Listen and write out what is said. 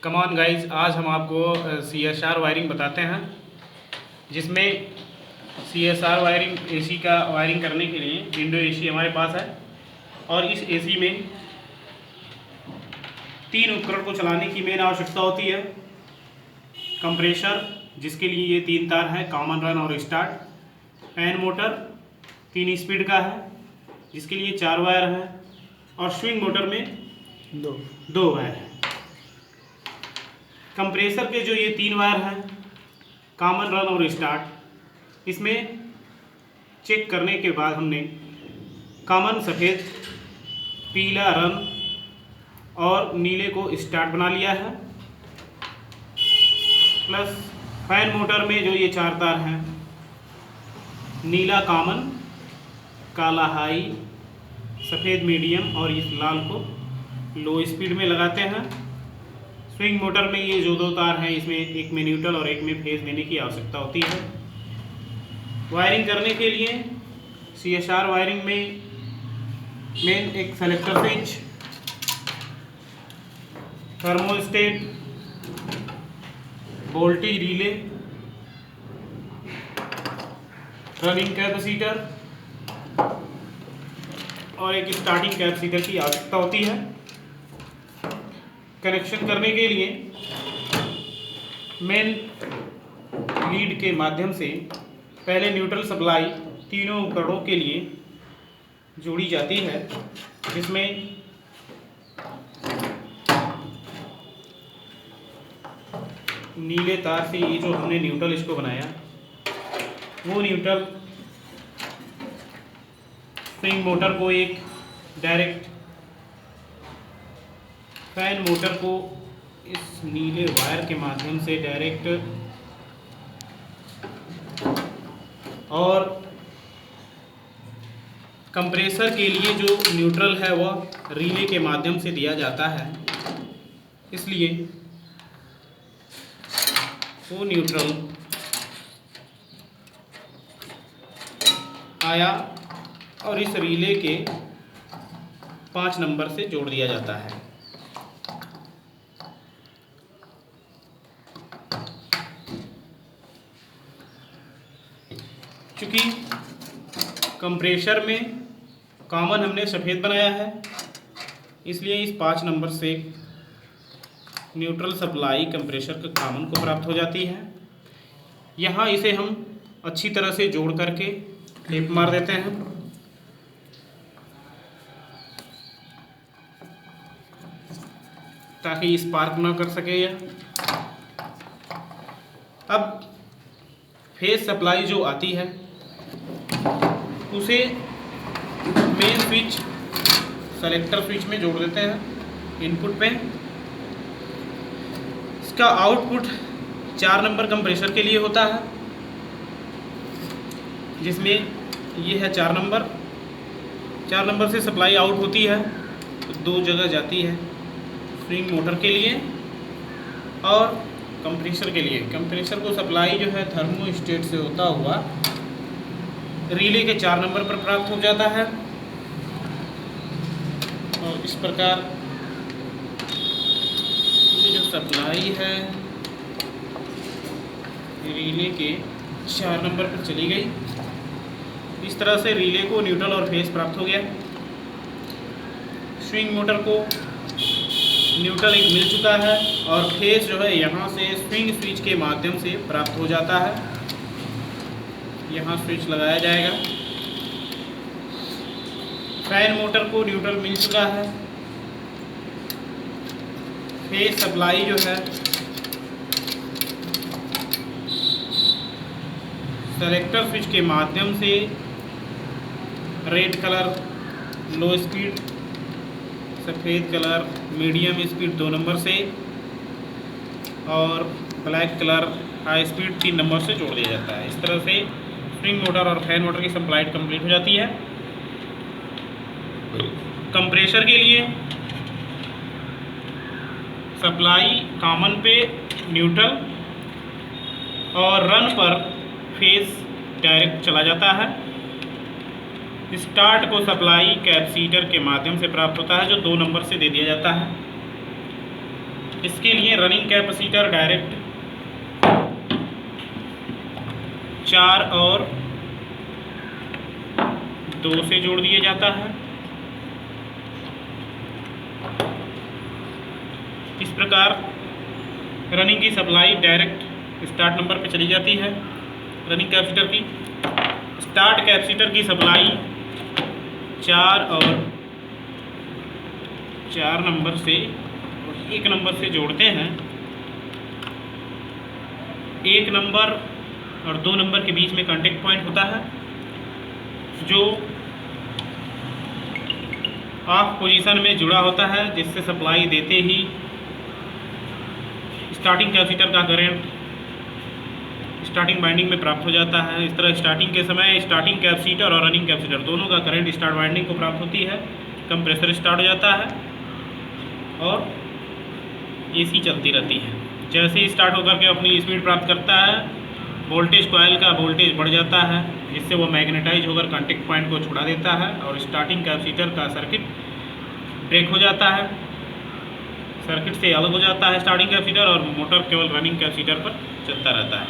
कमान guys, आज हम आपको CSR वायरिंग बताते हैं, जिसमें CSR वायरिंग एसी का वायरिंग करने के लिए विंडो एसी हमारे पास है। और इस एसी में 3 उपकरण को चलाने की मेन आवश्यकता होती है। कंप्रेसर, जिसके लिए ये 3 तार हैं, कॉमन, रन और स्टार्ट। फैन मोटर 3 स्पीड का है, जिसके लिए 4 वायर हैं। और स्विंग मोटर में दो वायर हैं। कंप्रेसर के जो ये 3 वायर हैं, कॉमन, रन और स्टार्ट, इसमें चेक करने के बाद हमने कॉमन सफ़ेद, पीला रन और नीले को स्टार्ट बना लिया है। प्लस फैन मोटर में जो ये 4 तार हैं, नीला कॉमन, काला हाई, सफ़ेद मीडियम और इस लाल को लो स्पीड में लगाते हैं। स्विंग मोटर में ये जो 2 तार हैं, इसमें एक में न्यूट्रल और एक में फेज देने की आवश्यकता होती है। वायरिंग करने के लिए CSR वायरिंग में मेन एक selector switch, thermostat, voltage relay, running capacitor और एक स्टार्टिंग कैपेसिटर की आवश्यकता होती है। कनेक्शन करने के लिए मेन लीड के माध्यम से पहले न्यूट्रल सप्लाई तीनों उपकरणों के लिए जोड़ी जाती है, जिसमें नीले तार से ये जो हमने न्यूट्रल इसको बनाया, वो न्यूट्रल स्विंग मोटर को एक डायरेक्ट, फैन मोटर को इस नीले वायर के माध्यम से डायरेक्ट, और कंप्रेसर के लिए जो न्यूट्रल है वह रिले के माध्यम से दिया जाता है। इसलिए वो न्यूट्रल आया और इस रिले के 5 नंबर से जोड़ दिया जाता है। चूँकि कंप्रेसर में कॉमन हमने सफ़ेद बनाया है, इसलिए इस 5 नंबर से न्यूट्रल सप्लाई कंप्रेसर के कॉमन को प्राप्त हो जाती है। यहाँ इसे हम अच्छी तरह से जोड़ करके टेप मार देते हैं, ताकि स्पार्क ना कर सके यह। अब फेज सप्लाई जो आती है, उसे मेन स्विच सेलेक्टर स्विच में जोड़ देते हैं इनपुट पे। इसका आउटपुट 4 नंबर कंप्रेसर के लिए होता है, जिसमें ये है 4 नंबर। 4 नंबर से सप्लाई आउट होती है तो 2 जगह जाती है, स्विंग मोटर के लिए और कंप्रेसर के लिए। कंप्रेसर को सप्लाई जो है थर्मोस्टेट से होता हुआ रिले के 4 नंबर पर प्राप्त हो जाता है। और इस प्रकार ये जो सप्लाई है रिले के 4 नंबर पर चली गई। इस तरह से रिले को न्यूट्रल और फेज प्राप्त हो गया। स्विंग मोटर को न्यूट्रल एक मिल चुका है और फेज जो है यहाँ से स्विंग स्विच के माध्यम से प्राप्त हो जाता है। यहाँ स्विच लगाया जाएगा। फैन मोटर को न्यूट्रल मिल चुका है। फेज सप्लाई जो है सेलेक्टर स्विच के माध्यम से रेड कलर लो स्पीड, सफ़ेद कलर मीडियम स्पीड 2 नंबर से और black colour high speed 3 number से जोड़ दिया जाता है। इस तरह से स्विंग मोटर और फैन मोटर की सप्लाई कंप्लीट हो जाती है। कंप्रेसर के लिए सप्लाई कॉमन पे न्यूट्रल और रन पर फेज डायरेक्ट चला जाता है। स्टार्ट को सप्लाई कैपेसिटर के माध्यम से प्राप्त होता है, जो 2 नंबर से दे दिया जाता है। इसके लिए रनिंग कैपेसिटर डायरेक्ट 4 और 2 से जोड़ दिया जाता है। इस प्रकार रनिंग की सप्लाई डायरेक्ट स्टार्ट नंबर पे चली जाती है। रनिंग कैपेसिटर की स्टार्ट कैपेसिटर की सप्लाई 4 और 4 नंबर से और 1 नंबर से जोड़ते हैं। 1 नंबर और 2 नंबर के बीच में कांटेक्ट पॉइंट होता है जो ऑफ पोजीशन में जुड़ा होता है, जिससे सप्लाई देते ही स्टार्टिंग कैपेसिटर का करंट स्टार्टिंग वाइंडिंग में प्राप्त हो जाता है। इस तरह स्टार्टिंग के समय स्टार्टिंग कैपेसिटर और रनिंग कैपेसिटर दोनों का करंट स्टार्ट वाइंडिंग को प्राप्त होती है। कंप्रेसर स्टार्ट हो जाता है और एसी चलती रहती है। जैसे ही स्टार्ट होकर के अपनी स्पीड प्राप्त करता है, वोल्टेज कॉइल का वोल्टेज बढ़ जाता है, जिससे वो मैग्नेटाइज होकर कांटेक्ट पॉइंट को छुड़ा देता है और स्टार्टिंग कैपेसिटर का सर्किट ब्रेक हो जाता है। सर्किट से अलग हो जाता है स्टार्टिंग कैपेसिटर और मोटर केवल रनिंग कैपेसिटर पर चलता रहता है।